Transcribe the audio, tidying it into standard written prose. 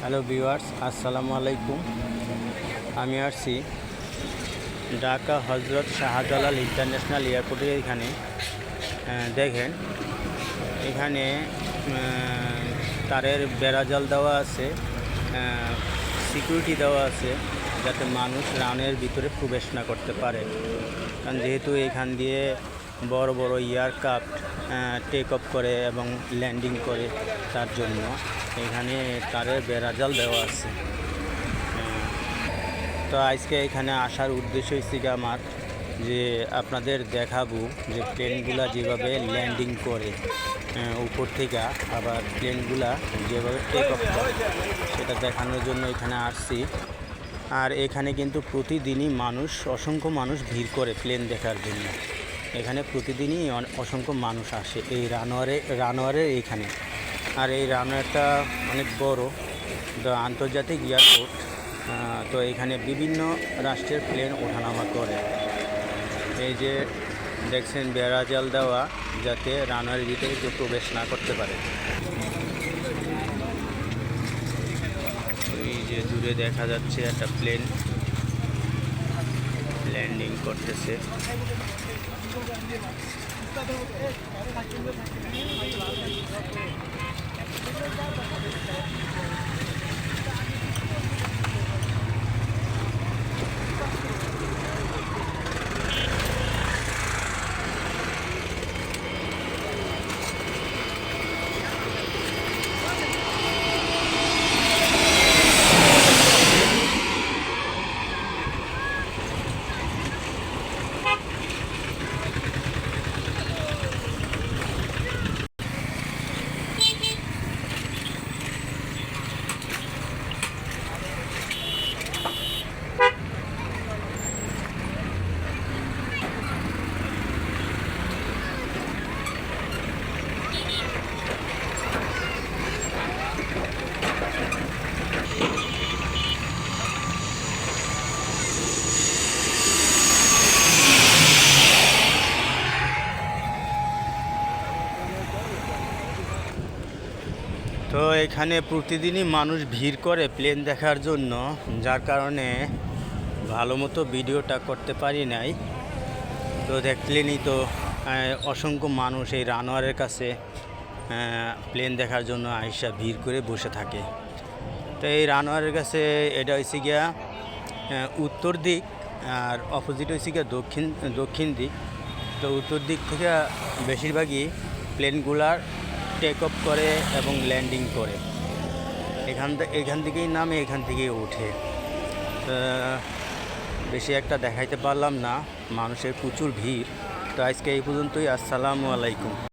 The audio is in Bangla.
হ্যালো ভিউয়ার্স, আসসালামু আলাইকুম। আমি আসছি ঢাকা হজরত শাহজালাল ইন্টারন্যাশনাল এয়ারপোর্টের এখানে। দেখেন, এখানে তারের বেড়াজাল দেওয়া আছে, সিকিউরিটি দেওয়া আছে যাতে মানুষ রানের ভিতরে প্রবেশ না করতে পারে। কারণ যেহেতু এখান দিয়ে বড় বড় এয়ারক্রাফট টেক অফ করে এবং ল্যান্ডিং করে, তার জন্য এখানে তারের বেড়াজাল দেওয়া আছে। তো আজকে এখানে আসার উদ্দেশ্য হচ্ছে আমার যে আপনাদের দেখাবো যে প্লেনগুলা যেভাবে ল্যান্ডিং করে উপর থেকে, আবার প্লেনগুলা যেভাবে টেক অফ করে সেটা দেখানোর জন্য এখানে আসছি। আর এখানে কিন্তু প্রতিদিনই অসংখ্য মানুষ ভিড় করে প্লেন দেখার জন্য। এখানে প্রতিদিনই অসংখ্য মানুষ আসে এই রানওয়ারের এখানে। আর এই রানওয়েটা অনেক বড়, আন্তর্জাতিক এয়ারপোর্ট। তো এখানে বিভিন্ন রাষ্ট্রের প্লেন ওঠানামা করে। এই যে দেখছেন বেড়াজাল দেওয়া, যাতে রানওয়ের ভিতরে কেউ প্রবেশ না করতে পারে। এই যে দূরে দেখা যাচ্ছে একটা প্লেন ল্যান্ডিং করতেছে। তো এখানে প্রতিদিনই মানুষ ভিড় করে প্লেন দেখার জন্য, যার কারণে ভালো মতো ভিডিওটা করতে পারি নাই। তো দেখলেনই তো অসংখ্য মানুষ এই রানওয়ারের কাছে প্লেন দেখার জন্য আইসা ভিড় করে বসে থাকে। তো এই রানওয়ারের কাছে এটা হয়েছে গিয়া উত্তর দিক, আর অপোজিট হয়েছে গিয়া দক্ষিণ দিক। তো উত্তর দিক থেকে বেশিরভাগই প্লেনগুলার টেক অফ করে এবং ল্যান্ডিং করে। এখান থেকেই নামে, এখান থেকেই ওঠে। বেশি একটা দেখাইতে পারলাম না, মানুষের প্রচুর ভিড়। তো আজকে এই পর্যন্তই। আসসালামু আলাইকুম।